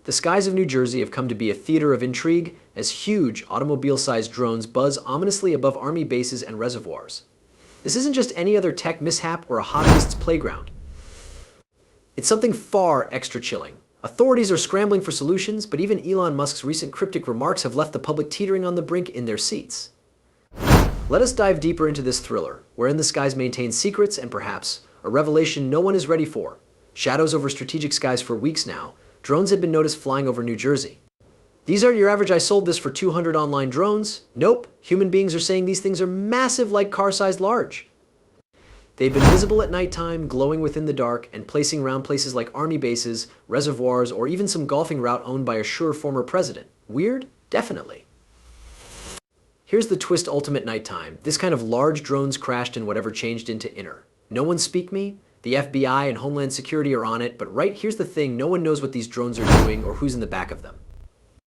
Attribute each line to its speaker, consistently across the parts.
Speaker 1: The skies of New Jersey have come to be a theater of intrigue as huge, automobile-sized drones buzz ominously above Army bases and reservoirs. This isn't just any other tech mishap or a hobbyist's playground. It's something far extra chilling. Authorities are scrambling for solutions, but even Elon Musk's recent cryptic remarks have left the public teetering on the brink in their seats. Let us dive deeper into this thriller, wherein the skies maintain secrets and perhaps a revelation no one is ready for. Shadows over strategic skies for weeks now, drones had been noticed flying over New Jersey. These aren't your average "I sold this for 200 online drones." Nope, human beings are saying these things are massive, like car-sized large. They've been visible at nighttime, glowing within the dark, and placing around places like army bases, reservoirs, or even some golfing route owned by a sure former president. Weird? Definitely. Here's the twist: ultimate nighttime. This kind of large drones crashed and whatever changed into inner. No one speak me? The FBI and Homeland Security are on it, but here's the thing: no one knows what these drones are doing or who's in the back of them.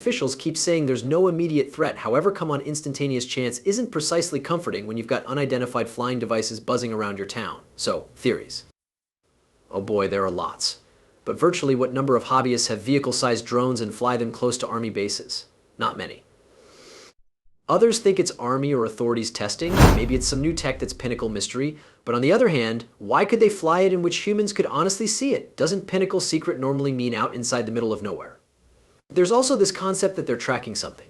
Speaker 1: Officials keep saying there's no immediate threat, however come on instantaneous chance isn't precisely comforting when you've got unidentified flying devices buzzing around your town. So, theories. Oh boy, there are lots. But virtually what number of hobbyists have vehicle-sized drones and fly them close to army bases? Not many. Others think it's army or authorities testing, maybe it's some new tech that's Pinnacle Mystery, but on the other hand, why could they fly it in which humans could honestly see it? Doesn't Pinnacle secret normally mean out inside the middle of nowhere? There's also this concept that they're tracking something.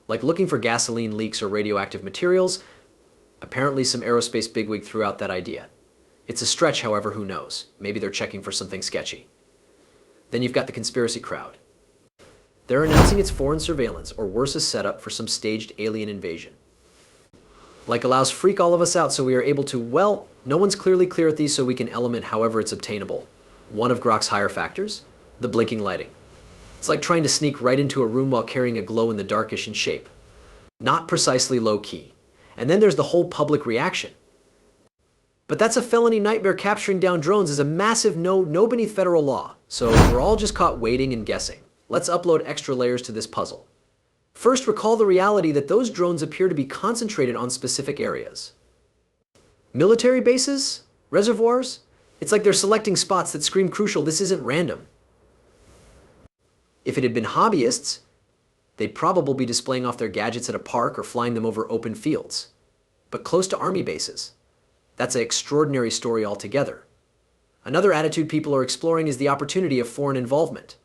Speaker 1: Like looking for gasoline leaks or radioactive materials. Apparently some aerospace bigwig threw out that idea. It's a stretch, however, who knows? Maybe they're checking for something sketchy. Then you've got the conspiracy crowd. They're announcing it's foreign surveillance, or worse, a setup for some staged alien invasion. Like allows freak all of us out so we are able to, well, no one's clearly clear at these, so we can element however it's obtainable. One of Grok's higher factors? The blinking lighting. It's like trying to sneak right into a room while carrying a glow-in-the-darkish in shape. Not precisely low-key. And then there's the whole public reaction. But that's a felony nightmare. Capturing down drones is a massive no beneath federal law. So we're all just caught waiting and guessing. Let's upload extra layers to this puzzle. First, recall the reality that those drones appear to be concentrated on specific areas. Military bases? Reservoirs? It's like they're selecting spots that scream crucial. This isn't random. If it had been hobbyists, they'd probably be displaying off their gadgets at a park or flying them over open fields. But close to army bases. That's an extraordinary story altogether. Another attitude people are exploring is the opportunity of foreign involvement.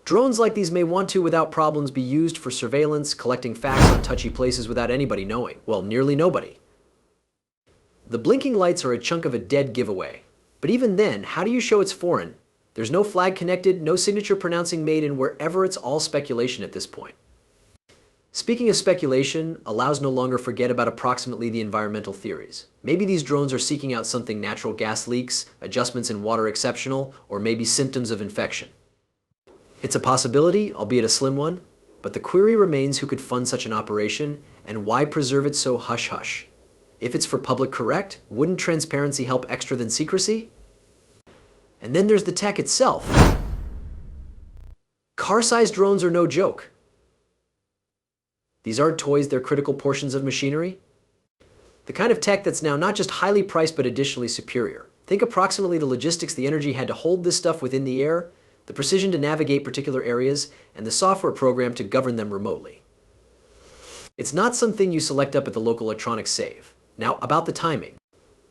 Speaker 1: Drones like these may want to, without problems, be used for surveillance, collecting facts on touchy places without anybody knowing. Well, nearly nobody. The blinking lights are a chunk of a dead giveaway. But even then, how do you show it's foreign? There's no flag connected, no signature pronouncing made, and wherever it's all speculation at this point. Speaking of speculation, allows no longer forget about approximately the environmental theories. Maybe these drones are seeking out something: natural gas leaks, adjustments in water exceptional, or maybe symptoms of infection. It's a possibility, albeit a slim one, but the query remains: who could fund such an operation, and why preserve it so hush-hush? If it's for public correct, wouldn't transparency help extra than secrecy? And then there's the tech itself. Car-sized drones are no joke. These aren't toys, they're critical portions of machinery. The kind of tech that's now not just highly priced, but additionally superior. Think approximately the logistics, the energy had to hold this stuff within the air, the precision to navigate particular areas, and the software program to govern them remotely. It's not something you select up at the local electronics save. Now, about the timing.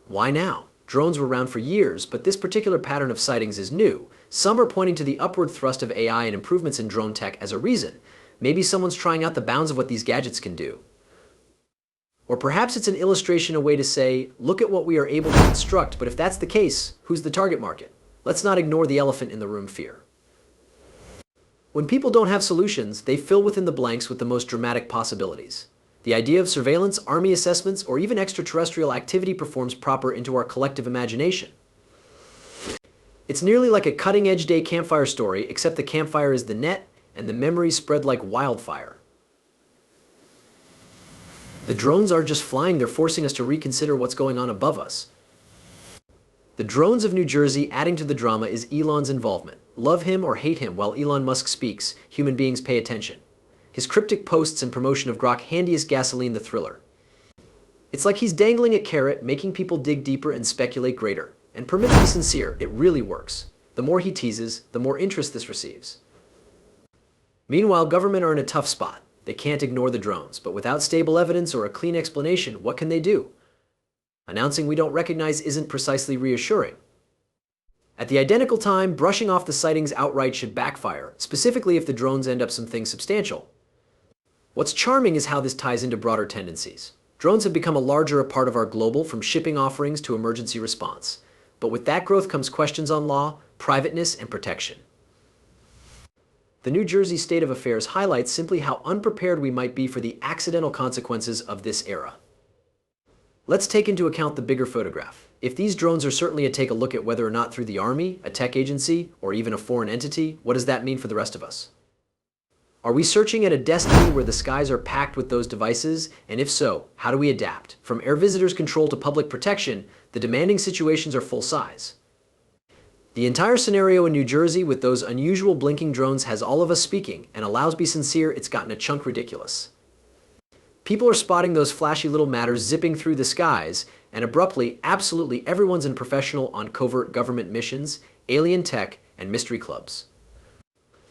Speaker 1: Why now? Drones were around for years, but this particular pattern of sightings is new. Some are pointing to the upward thrust of AI and improvements in drone tech as a reason. Maybe someone's trying out the bounds of what these gadgets can do. Or perhaps it's an illustration, a way to say, look at what we are able to construct, but if that's the case, who's the target market? Let's not ignore the elephant in the room: fear. When people don't have solutions, they fill within the blanks with the most dramatic possibilities. The idea of surveillance, army assessments, or even extraterrestrial activity performs proper into our collective imagination. It's nearly like a cutting-edge day campfire story, except the campfire is the net, and the memories spread like wildfire. The drones aren't just flying, they're forcing us to reconsider what's going on above us. The drones of New Jersey adding to the drama is Elon's involvement. Love him or hate him, while Elon Musk speaks, human beings pay attention. His cryptic posts and promotion of Grok handiest gasoline the thriller. It's like he's dangling a carrot, making people dig deeper and speculate greater. And permit me to be sincere, it really works. The more he teases, the more interest this receives. Meanwhile, government are in a tough spot. They can't ignore the drones, but without stable evidence or a clean explanation, what can they do? Announcing we don't recognize isn't precisely reassuring. At the identical time, brushing off the sightings outright should backfire, specifically if the drones end up something substantial. What's charming is how this ties into broader tendencies. Drones have become a larger part of our global, from shipping offerings to emergency response. But with that growth comes questions on law, privateness, and protection. The New Jersey state of affairs highlights simply how unprepared we might be for the accidental consequences of this era. Let's take into account the bigger photograph. If these drones are certainly a take a look at whether or not through the Army, a tech agency, or even a foreign entity, what does that mean for the rest of us? Are we searching at a destiny where the skies are packed with those devices? And if so, how do we adapt? From air visitors control to public protection, the demanding situations are full size. The entire scenario in New Jersey with those unusual blinking drones has all of us speaking, and allows be sincere, it's gotten a chunk ridiculous. People are spotting those flashy little matters zipping through the skies, and abruptly, absolutely everyone's a professional on covert government missions, alien tech, and mystery clubs.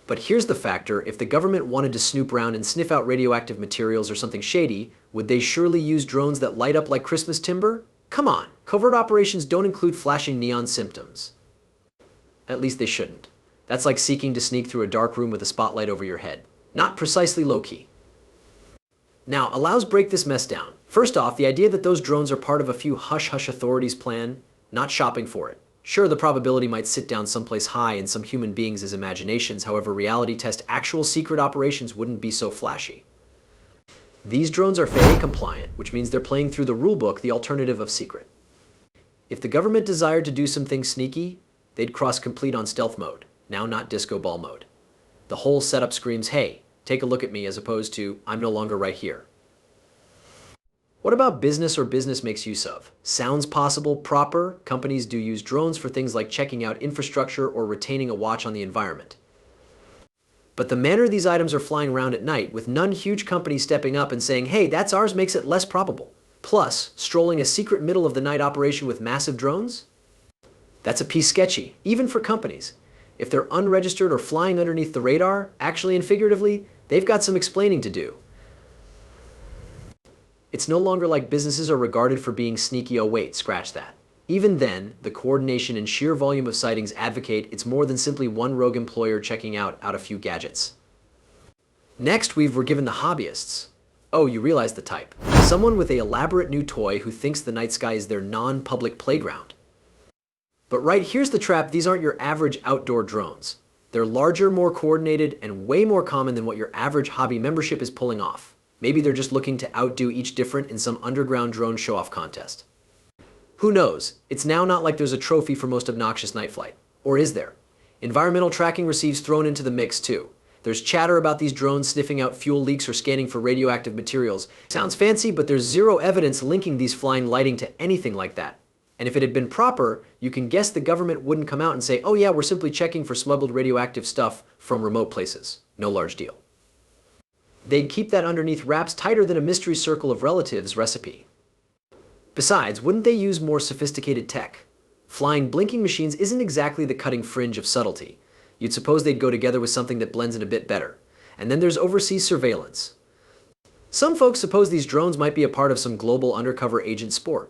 Speaker 1: But here's the factor: if the government wanted to snoop around and sniff out radioactive materials or something shady, would they surely use drones that light up like Christmas timber? Come on, covert operations don't include flashing neon symptoms. At least they shouldn't. That's like seeking to sneak through a dark room with a spotlight over your head. Not precisely low-key. Now, allows break this mess down. First off, the idea that those drones are part of a few hush-hush authorities' plan, not shopping for it. Sure, the probability might sit down someplace high in some human beings' imaginations, however, reality test actual secret operations wouldn't be so flashy. These drones are FAA compliant, which means they're playing through the rulebook, the alternative of secret. If the government desired to do something sneaky, they'd cross complete on stealth mode, now not disco ball mode. The whole setup screams, hey, take a look at me, as opposed to, I'm no longer right here. What about business or business makes use of? Sounds possible, proper. Companies do use drones for things like checking out infrastructure or retaining a watch on the environment. But the manner these items are flying around at night, with none huge companies stepping up and saying, hey, that's ours, makes it less probable. Plus, strolling a secret middle of the night operation with massive drones? That's a piece sketchy, even for companies. If they're unregistered or flying underneath the radar, actually and figuratively, they've got some explaining to do. It's no longer like businesses are regarded for being sneaky. Oh wait, scratch that. Even then, the coordination and sheer volume of sightings advocate it's more than simply one rogue employer checking out a few gadgets. Next, we're given the hobbyists. Oh, you realize the type. Someone with an elaborate new toy who thinks the night sky is their non-public playground. But right, here's the trap: these aren't your average outdoor drones. They're larger, more coordinated, and way more common than what your average hobby membership is pulling off. Maybe they're just looking to outdo each different in some underground drone show-off contest. Who knows? It's now not like there's a trophy for most obnoxious night flight. Or is there? Environmental tracking receives thrown into the mix too. There's chatter about these drones sniffing out fuel leaks or scanning for radioactive materials. Sounds fancy, but there's zero evidence linking these flying lighting to anything like that. And if it had been proper, you can guess the government wouldn't come out and say, oh yeah, we're simply checking for smuggled radioactive stuff from remote places. No large deal. They'd keep that underneath wraps tighter than a mystery circle of relatives recipe. Besides, wouldn't they use more sophisticated tech? Flying blinking machines isn't exactly the cutting fringe of subtlety. You'd suppose they'd go together with something that blends in a bit better. And then there's overseas surveillance. Some folks suppose these drones might be a part of some global undercover agent sport.